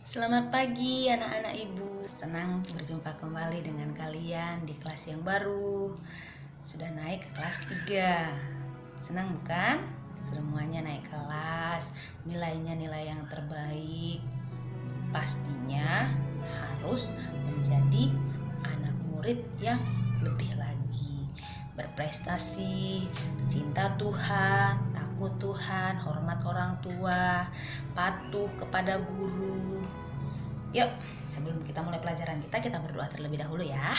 Selamat pagi anak-anak ibu. Senang berjumpa kembali dengan kalian di kelas yang baru. Sudah naik ke kelas 3. Senang bukan? Semuanya naik kelas, nilainya nilai yang terbaik. Pastinya harus menjadi anak murid yang lebih lagi. Berprestasi, cinta Tuhan, takut Tuhan, hormat orang tua, patuh kepada guru. Yuk, sebelum kita mulai pelajaran kita berdoa terlebih dahulu ya.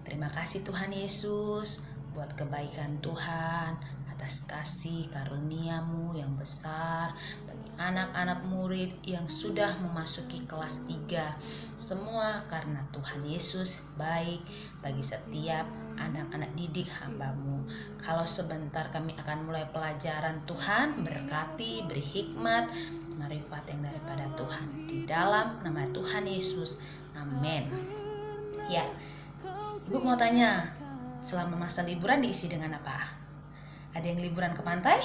Terima kasih Tuhan Yesus buat kebaikan Tuhan, atas kasih karunia-Mu yang besar bagi anak-anak murid yang sudah memasuki kelas 3. Semua karena Tuhan Yesus baik bagi setiap anak-anak didik hamba-Mu. Kalau sebentar kami akan mulai pelajaran, Tuhan berkati, beri hikmat, marifat yang daripada Tuhan. Di dalam nama Tuhan Yesus, amin. Ya, Ibu mau tanya, selama masa liburan diisi dengan apa? Ada yang liburan ke pantai?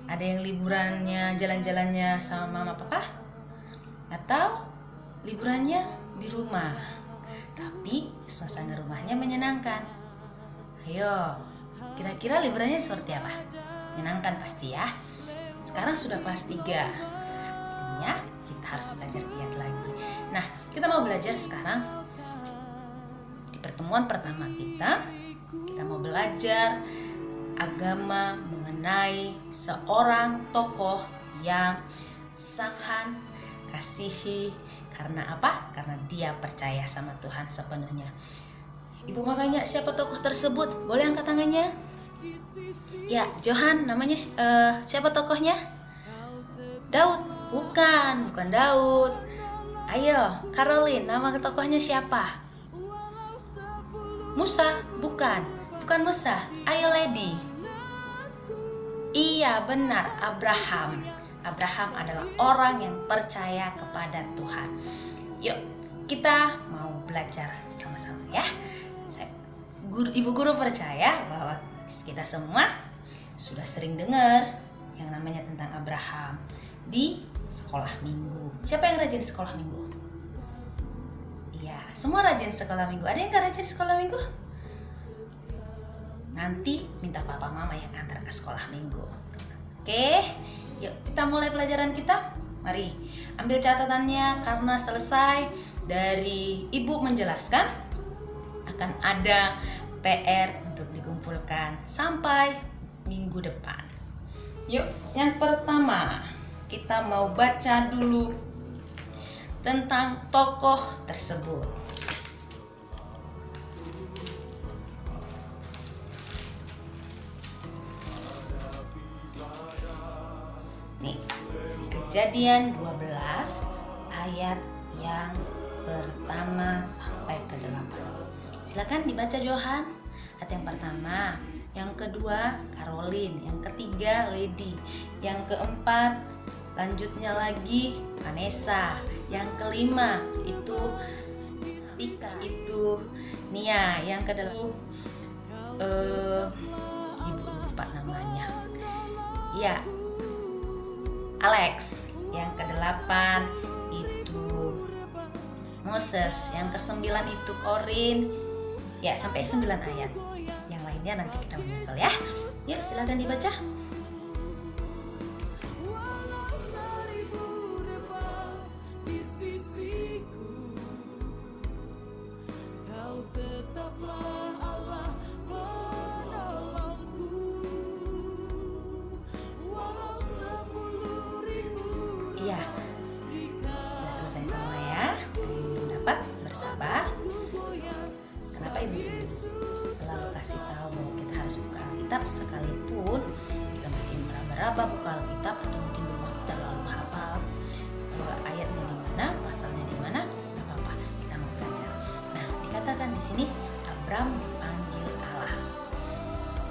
Ada yang liburannya jalan-jalannya sama mama papa? Atau liburannya di rumah? Tapi suasana rumahnya menyenangkan. Ayo, kira-kira liburannya seperti apa? Menyenangkan pasti ya. Sekarang sudah kelas 3. Artinya kita harus belajar giat lagi. Nah, kita mau belajar sekarang. Di pertemuan pertama kita mau belajar agama mengenai seorang tokoh yang sangat kasihi. Karena apa? Karena dia percaya sama Tuhan sepenuhnya. Ibu mau tanya, siapa tokoh tersebut? Boleh angkat tangannya? Ya, Johan namanya. Siapa tokohnya? Daud? Bukan Daud. Ayo, Caroline, nama tokohnya siapa? Musa? Bukan Musa. Ayo Lady. Iya, benar, Abraham. Abraham adalah orang yang percaya kepada Tuhan. Yuk, kita mau belajar sama-sama ya. Ibu guru percaya bahwa kita semua sudah sering dengar yang namanya tentang Abraham di sekolah minggu. Siapa yang rajin sekolah minggu? Iya, semua rajin sekolah minggu. Ada yang gak rajin sekolah minggu? Nanti minta papa mama yang antar ke sekolah minggu. Oke, yuk kita mulai pelajaran kita. Mari ambil catatannya, karena selesai dari ibu menjelaskan akan ada PR untuk dikumpulkan sampai minggu depan. Yuk, yang pertama kita mau baca dulu tentang tokoh tersebut. Nih, di Kejadian 12 ayat yang pertama sampai ke-8. Silakan dibaca Johan. Ayat yang pertama, yang kedua Caroline, yang ketiga Lady, yang keempat lanjutnya lagi Vanessa, yang kelima itu Tika, itu Nia, yang kedua ibu lupa namanya. Ya, Alex, yang ke-8 itu Moses, yang ke-9 itu Corin. Ya, sampai 9 ayat. Yang lainnya nanti kita menyusul ya. Yuk, silakan dibaca. Iya, sudah selesai semua ya. Yang belum dapat bersabar. Kenapa ibu selalu kasih tahu bahwa kita harus buka Alkitab, sekalipun kita masih meraba-raba buka Alkitab atau mungkin belum terlalu hafal ayatnya di mana, pasalnya di mana, nggak apa-apa, kita mau belajar. Nah, dikatakan di sini Abraham dipanggil Allah.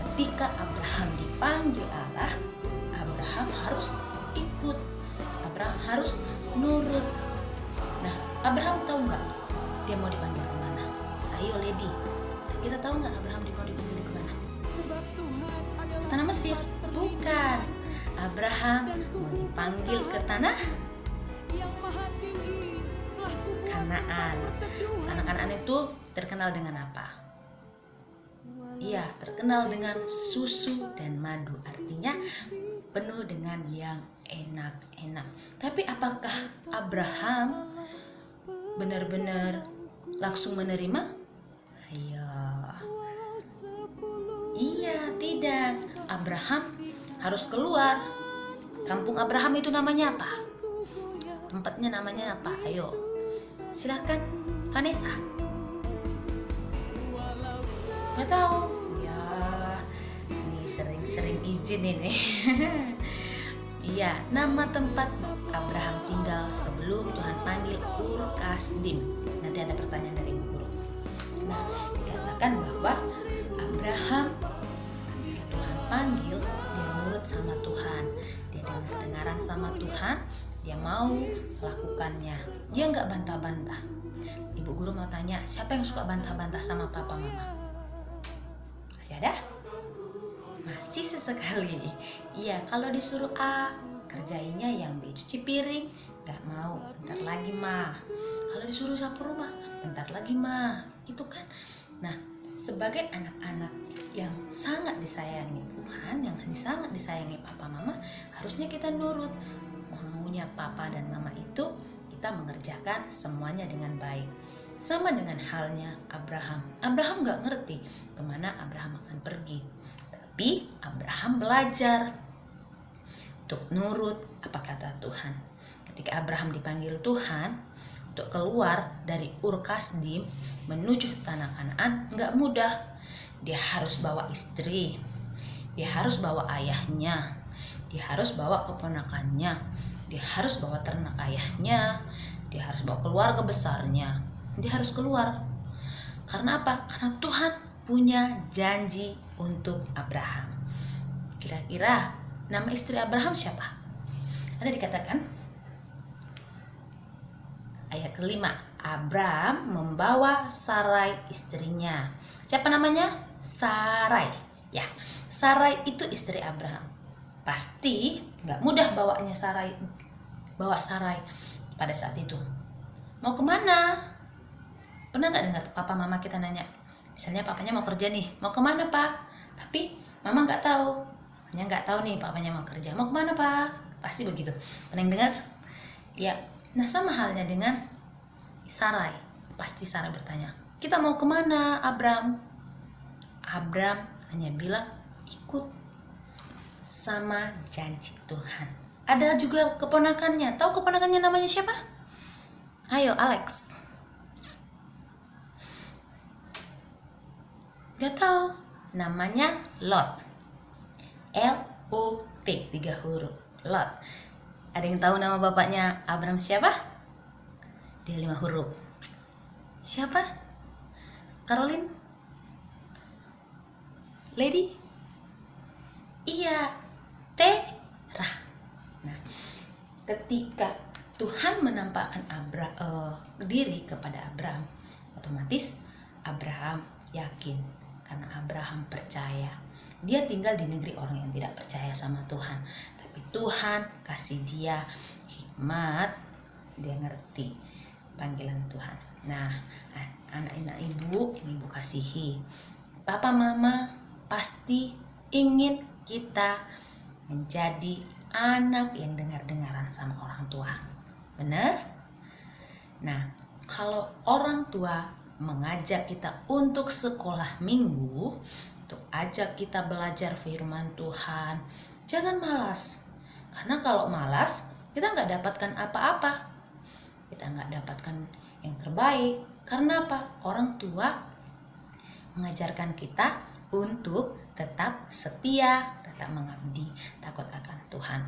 Ketika Abraham dipanggil Allah, Abraham harus ikut. Abraham harus nurut. Nah, Abraham tahu nggak dia mau dipanggil kemana? Ayo Lady, kita tahu nggak Abraham mau dipanggil kemana? Ke tanah Mesir? Bukan. Abraham mau dipanggil ke tanah Kanaan. Tanah Kanaan itu terkenal dengan apa? Iya, terkenal dengan susu dan madu. Artinya penuh dengan yang enak-enak. Tapi apakah Abraham benar-benar langsung menerima? Ayo. Iya, tidak. Abraham harus keluar. Kampung Abraham itu namanya apa? Tempatnya namanya apa? Ayo, silakan Vanessa. Gak tahu. Ya, ini sering-sering izin ini. Iya, nama tempat Abraham tinggal sebelum Tuhan panggil Ur Kasdim. Nanti ada pertanyaan dari Ibu Guru. Nah, dikatakan bahwa Abraham ketika Tuhan panggil, dia nurut sama Tuhan, dia dengar-dengaran sama Tuhan, dia mau lakukannya, dia nggak bantah-bantah. Ibu Guru mau tanya, siapa yang suka bantah-bantah sama papa mama? Masih ada? Masih sesekali. Iya, kalau disuruh A, kerjainnya yang B. Cuci piring, nggak mau, bentar lagi mah. Kalau disuruh sapu rumah, bentar lagi mah. Gitu kan. Nah, sebagai anak-anak yang sangat disayangi Tuhan, yang sangat disayangi papa mama, harusnya kita nurut. Maunya papa dan mama itu, kita mengerjakan semuanya dengan baik. Sama dengan halnya Abraham. Abraham gak ngerti kemana Abraham akan pergi. Tapi Abraham belajar untuk nurut apa kata Tuhan. Ketika Abraham dipanggil Tuhan untuk keluar dari Ur Kasdim menuju tanah Kanaan, gak mudah. Dia harus bawa istri, dia harus bawa ayahnya, dia harus bawa keponakannya, dia harus bawa ternak ayahnya, dia harus bawa keluarga besarnya. Dia harus keluar. Karena apa? Karena Tuhan punya janji untuk Abraham. Kira-kira nama istri Abraham siapa? Ada dikatakan ayat kelima, Abraham membawa Sarai istrinya. Siapa namanya? Sarai. Ya, Sarai itu istri Abraham. Pasti gak mudah bawa Sarai pada saat itu. Mau kemana? Pernah gak dengar papa mama kita nanya? Misalnya papanya mau kerja nih, mau kemana pak? Tapi mama gak tahu. Mamanya gak tahu nih papanya mau kerja. Mau kemana pak? Pasti begitu. Pernah yang dengar? Ya, nah sama halnya dengan Sarai. Pasti Sarai bertanya, kita mau kemana Abram? Abram hanya bilang, ikut sama janji Tuhan. Ada juga keponakannya. Tahu keponakannya namanya siapa? Ayo Alex. Gak tahu. Namanya Lot. L-O-T, 3 huruf. Lot. Ada yang tahu nama bapaknya Abram siapa? Dia 5 huruf. Siapa? Caroline? Lady? Iya, Terah. Nah, ketika Tuhan menampakkan diri kepada Abraham, otomatis Abraham yakin karena Abraham percaya. Dia tinggal di negeri orang yang tidak percaya sama Tuhan, tapi Tuhan kasih dia hikmat, dia ngerti panggilan Tuhan. Nah, anak-anak ibu, ini ibu kasihi. Papa mama pasti ingin kita menjadi anak yang dengar-dengaran sama orang tua. Benar? Nah, kalau orang tua mengajak kita untuk sekolah minggu, untuk ajak kita belajar firman Tuhan, jangan malas. Karena kalau malas, kita nggak dapatkan apa-apa. Kita nggak dapatkan yang terbaik. Karena apa? Orang tua mengajarkan kita untuk tetap setia, tetap mengabdi, takut akan Tuhan.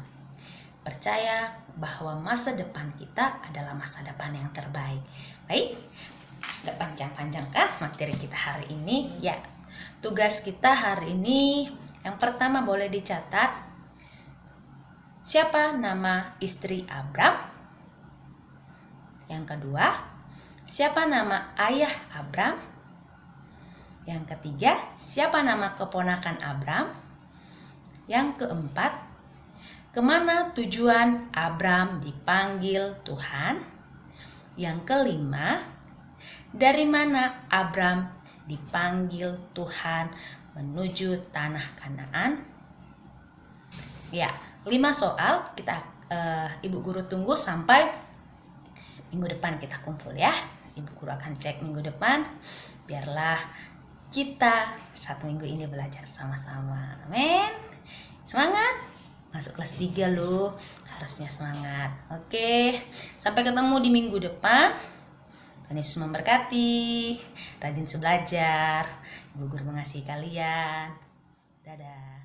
Percaya bahwa masa depan kita adalah masa depan yang terbaik. Baik, gak panjang-panjang kan materi kita hari ini? Ya, tugas kita hari ini yang pertama boleh dicatat. Siapa nama istri Abram? Yang kedua, siapa nama ayah Abram? Yang ketiga, siapa nama keponakan Abram? Yang keempat, kemana tujuan Abram dipanggil Tuhan? Yang kelima, dari mana Abram dipanggil Tuhan menuju tanah Kanaan? Ya, 5 soal kita Ibu Guru tunggu sampai minggu depan kita kumpul ya. Ibu Guru akan cek minggu depan. Biarlah kita 1 minggu ini belajar sama-sama. Amin. Semangat. Masuk kelas 3 loh. Harusnya semangat. Oke. Sampai ketemu di minggu depan. Tuhan Yesus memberkati. Rajin belajar. Ibu Guru mengasihi kalian. Dadah.